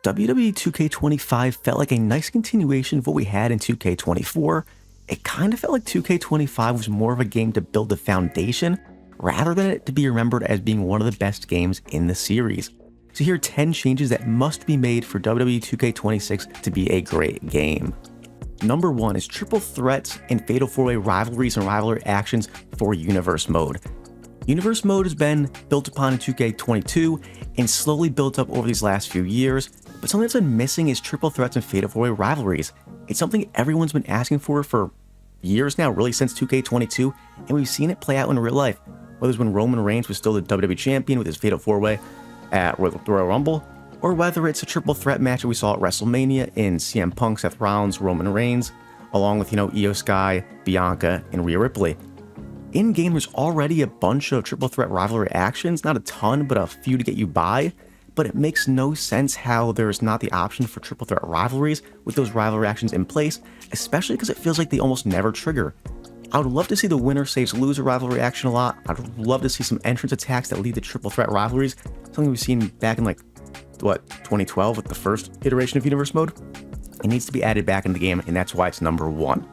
WWE 2K25 felt like a nice continuation of what we had in 2K24. It kind of felt like 2K25 was more of a game to build the foundation, rather than it to be remembered as being one of the best games in the series. So here are 10 changes that must be made for WWE 2K26 to be a great game. Number 1 is triple threats and fatal 4-way rivalries and rivalry actions for Universe Mode. Universe Mode has been built upon in 2K22 and slowly built up over these last few years, but something that's been missing is triple threats and fatal 4-way rivalries. It's something everyone's been asking for years now, really since 2K22, and we've seen it play out in real life. Whether it's when Roman Reigns was still the WWE Champion with his fatal 4-way at Royal Rumble, or whether it's a triple threat match that we saw at WrestleMania in CM Punk, Seth Rollins, Roman Reigns, along with, Io Sky, Bianca, and Rhea Ripley. In-game, there's already a bunch of triple threat rivalry actions, not a ton, but a few to get you by, but it makes no sense how there's not the option for triple threat rivalries with those rivalry actions in place, especially because it feels like they almost never trigger. I would love to see the winner saves loser rivalry action a lot. I'd love to see some entrance attacks that lead to triple threat rivalries, something we've seen back in 2012 with the first iteration of Universe Mode. It needs to be added back in the game, and that's why it's number 1.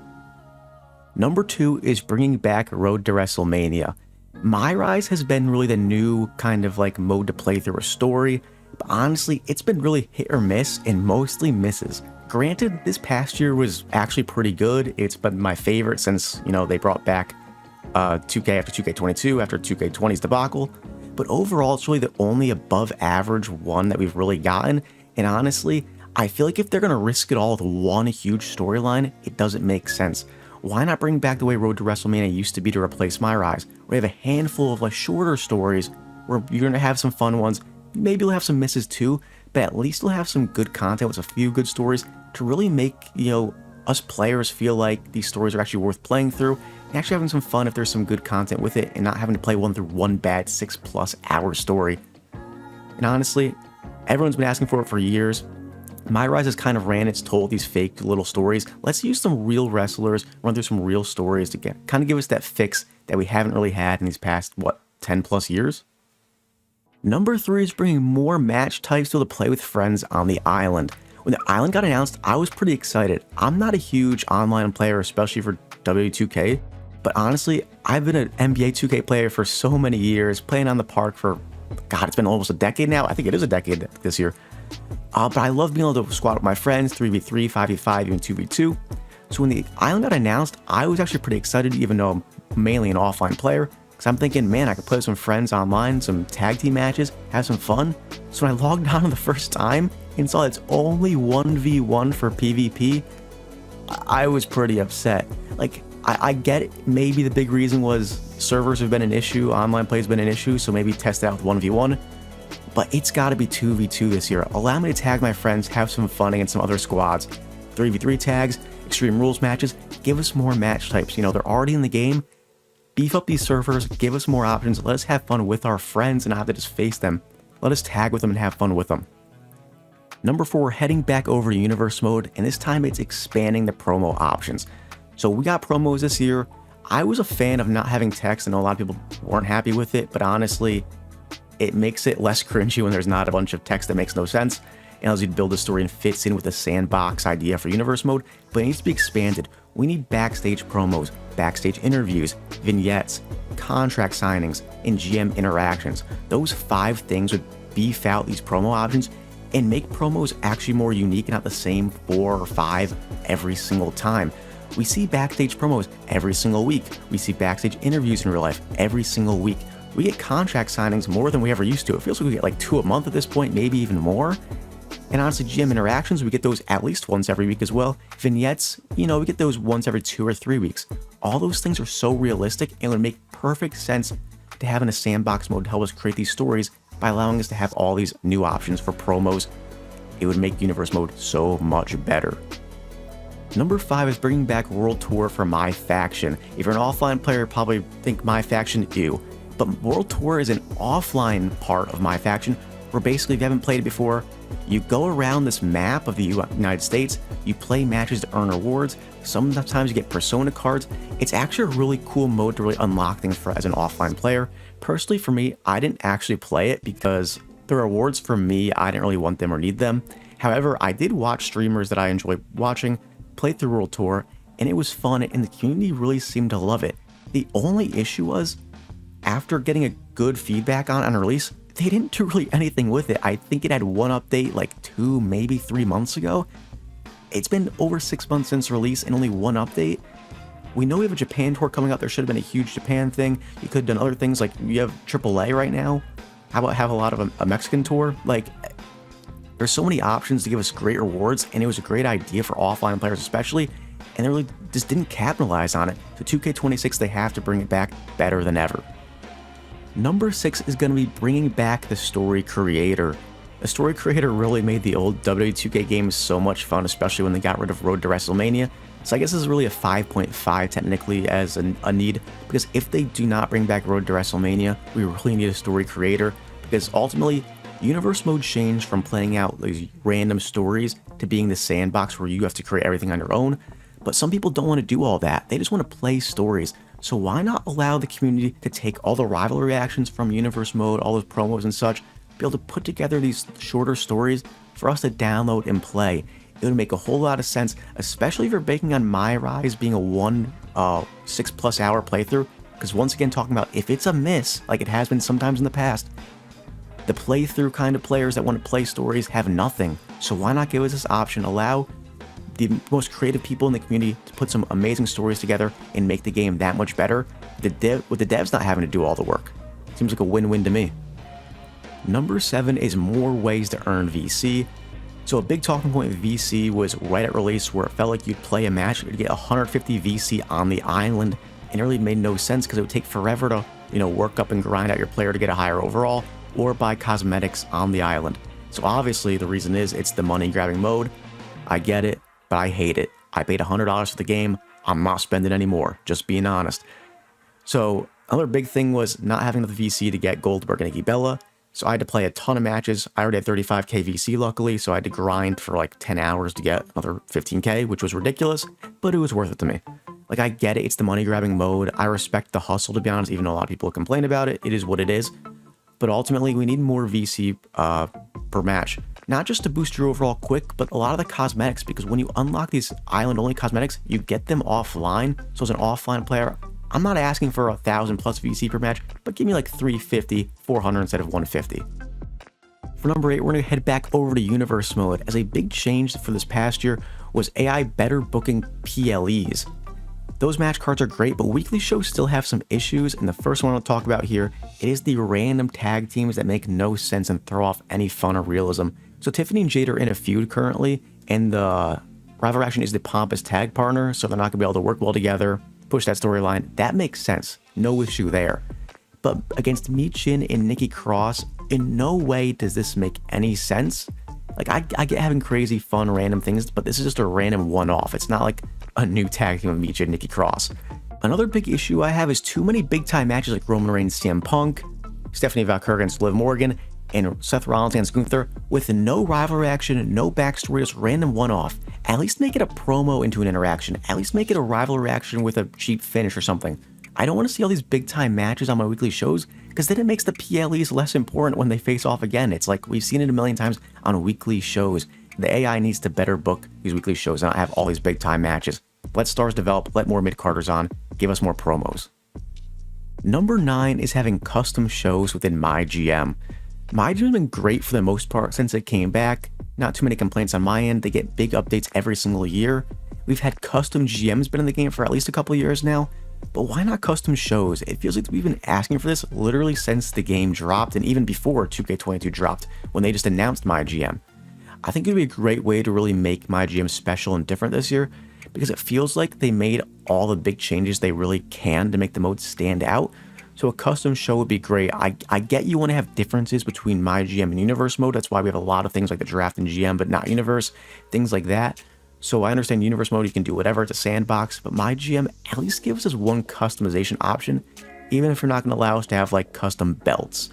Number 2 is bringing back Road to WrestleMania. MyRise has been really the new kind of mode to play through a story, but honestly, it's been really hit or miss and mostly misses. Granted, this past year was actually pretty good. It's been my favorite since, they brought back 2K after 2K22 after 2K20's debacle, but overall, it's really the only above average one that we've really gotten, and honestly, I feel like if they're going to risk it all with one huge storyline, it doesn't make sense. Why not bring back the way Road to WrestleMania used to be to replace MyRise? We have a handful of shorter stories where you're going to have some fun ones. Maybe you'll have some misses too, but at least you'll have some good content with a few good stories to really make, us players feel like these stories are actually worth playing through and actually having some fun if there's some good content with it and not having to play one through one bad 6+ hour story. And honestly, everyone's been asking for it for years. MyRise has kind of ran its toll with these fake little stories. Let's use some real wrestlers, run through some real stories to kind of give us that fix that we haven't really had in these past, 10+ years? Number 3 is bringing more match types to play with friends on the island. When the island got announced, I was pretty excited. I'm not a huge online player, especially for WWE 2K, but honestly, I've been an NBA 2K player for so many years, playing on the park for, it's been almost a decade now. I think it is a decade this year. But I love being able to squad with my friends, 3v3, 5v5, even 2v2. So when the island got announced, I was actually pretty excited, even though I'm mainly an offline player, because I'm thinking, man, I could play with some friends online, some tag team matches, have some fun. So when I logged on the first time and saw it's only 1v1 for PvP, I was pretty upset. I get it, maybe the big reason was servers have been an issue, online play has been an issue, so maybe test it out with 1v1. But it's got to be 2v2 this year. Allow me to tag my friends, have some fun against some other squads. 3v3 tags, Extreme Rules matches, give us more match types. They're already in the game. Beef up these servers, give us more options, let us have fun with our friends and not have to just face them. Let us tag with them and have fun with them. Number 4, heading back over to Universe Mode, and this time it's expanding the promo options. So we got promos this year. I was a fan of not having text. I know a lot of people weren't happy with it, but honestly, it makes it less cringy when there's not a bunch of text that makes no sense and allows you to build a story and fits in with the sandbox idea for Universe Mode, but it needs to be expanded. We need backstage promos, backstage interviews, vignettes, contract signings, and GM interactions. Those 5 things would beef out these promo options and make promos actually more unique and not the same 4 or 5 every single time. We see backstage promos every single week. We see backstage interviews in real life every single week. We get contract signings more than we ever used to. It feels like we get 2 a month at this point, maybe even more. And honestly, GM interactions, we get those at least once every week as well. Vignettes, we get those once every 2 or 3 weeks. All those things are so realistic and would make perfect sense to have in a sandbox mode to help us create these stories by allowing us to have all these new options for promos. It would make Universe Mode so much better. Number 5 is bringing back World Tour for MyFaction. If you're an offline player, probably think MyFaction, ew. But World Tour is an offline part of MyFaction where basically, if you haven't played it before, you go around this map of the United States, you play matches to earn rewards, sometimes you get persona cards. It's actually a really cool mode to really unlock things as an offline player. Personally, for me, I didn't actually play it because the rewards for me, I didn't really want them or need them. However, I did watch streamers that I enjoy watching play through World Tour, and it was fun, and the community really seemed to love it. The only issue was, after getting a good feedback on release, they didn't do really anything with it. I think it had one update like 2, maybe 3 months ago. It's been over 6 months since release and only one update. We know we have a Japan tour coming up. There should have been a huge Japan thing. You could have done other things, like you have AAA right now. How about have a lot of a Mexican tour? Like, there's so many options to give us great rewards, and it was a great idea for offline players especially, and they really just didn't capitalize on it. So 2K26, they have to bring it back better than ever. Number 6 is going to be bringing back the story creator. The story creator really made the old WWE 2K games so much fun, especially when they got rid of Road to WrestleMania. So I guess this is really a 5.5 technically as a need, because if they do not bring back Road to WrestleMania, we really need a story creator, because ultimately, Universe Mode changed from playing out these random stories to being the sandbox where you have to create everything on your own. But some people don't want to do all that. They just want to play stories. So why not allow the community to take all the rivalry actions from Universe Mode, all those promos and such, be able to put together these shorter stories for us to download and play. It would make a whole lot of sense, especially if you're banking on MyRise being a 6+ hour playthrough. Because once again, talking about if it's a miss, like it has been sometimes in the past, the playthrough kind of players that want to play stories have nothing. So why not give us this option, allow the most creative people in the community to put some amazing stories together and make the game that much better, with the devs not having to do all the work. Seems like a win-win to me. Number 7 is more ways to earn VC. So a big talking point with VC was right at release, where it felt like you'd play a match, you'd get 150 VC on the island, and it really made no sense because it would take forever to, work up and grind out your player to get a higher overall, or buy cosmetics on the island. So obviously the reason is it's the money grabbing mode. I get it, but I hate it. I paid $100 for the game. I'm not spending anymore, just being honest. So another big thing was not having enough VC to get Goldberg and Nikki Bella. So I had to play a ton of matches. I already had 35k VC luckily, so I had to grind for like 10 hours to get another 15k, which was ridiculous, but it was worth it to me. Like, I get it, it's the money grabbing mode. I respect the hustle, to be honest, even though a lot of people complain about it. It is what it is. But ultimately, we need more VC per match. Not just to boost your overall quick, but a lot of the cosmetics, because when you unlock these island-only cosmetics, you get them offline. So as an offline player, I'm not asking for 1,000 plus VC per match, but give me like 350, 400 instead of 150. For number 8, we're going to head back over to Universe Mode, as a big change for this past year was AI better booking PLEs. Those match cards are great, but weekly shows still have some issues, and the first one I'll talk about here, it is the random tag teams that make no sense and throw off any fun or realism. So Tiffany and Jade are in a feud currently, and the Rivalry Action is the pompous tag partner, so they're not going to be able to work well together, push that storyline. That makes sense, no issue there. But against Michin and Nikki Cross, in no way does this make any sense. Like, I get having crazy, fun, random things, but this is just a random one-off. It's not like a new tag team with Michin and Nikki Cross. Another big issue I have is too many big-time matches like Roman Reigns, CM Punk, Stephanie Valkyrie against Liv Morgan, and Seth Rollins against Gunther, with no rivalry action, no backstory, just random one-off. At least make it a promo into an interaction. At least make it a rivalry action with a cheap finish or something. I don't want to see all these big-time matches on my weekly shows, because then it makes the PLEs less important when they face off again. It's like, we've seen it a million times on weekly shows. The AI needs to better book these weekly shows and not have all these big-time matches. Let stars develop, let more mid-carders on, give us more promos. Number 9 is having custom shows within MyGM. MyGM has been great for the most part since it came back. Not too many complaints on my end. They get big updates every single year. We've had custom GMs been in the game for at least a couple of years now. But why not custom shows? It feels like we've been asking for this literally since the game dropped, and even before 2K22 dropped, when they just announced MyGM. I think it would be a great way to really make MyGM special and different this year, because it feels like they made all the big changes they really can to make the mode stand out. So a custom show would be great. I get you want to have differences between MyGM and Universe Mode. That's why we have a lot of things like the Draft and GM, but not Universe, things like that. So I understand Universe Mode, you can do whatever, it's a sandbox, but MyGM at least gives us one customization option, even if you're not going to allow us to have like custom belts.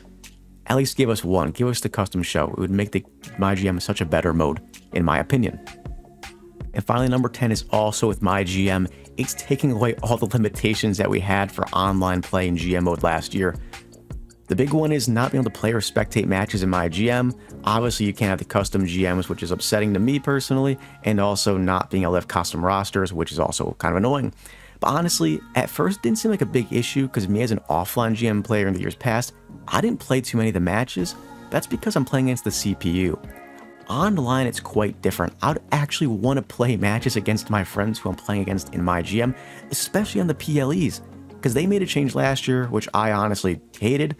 At least give us one, give us the custom show. It would make the MyGM such a better mode, in my opinion. And finally, number 10 is also with MyGM. It's taking away all the limitations that we had for online play in GM mode last year. The big one is not being able to play or spectate matches in MyGM. Obviously, you can't have the custom GMs, which is upsetting to me personally, and also not being able to have custom rosters, which is also kind of annoying. But honestly, at first it didn't seem like a big issue because me as an offline GM player in the years past, I didn't play too many of the matches. That's because I'm playing against the CPU. Online, it's quite different. I'd actually want to play matches against my friends who I'm playing against in MyGM, especially on the PLEs, because they made a change last year, which I honestly hated,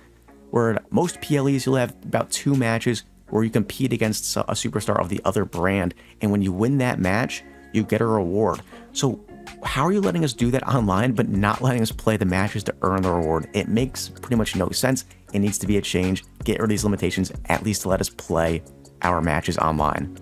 where most PLEs you'll have about 2 matches where you compete against a superstar of the other brand, and when you win that match, you get a reward. So how are you letting us do that online but not letting us play the matches to earn the reward? It makes pretty much no sense. It needs to be a change. Get rid of these limitations, at least to let us play our matches online.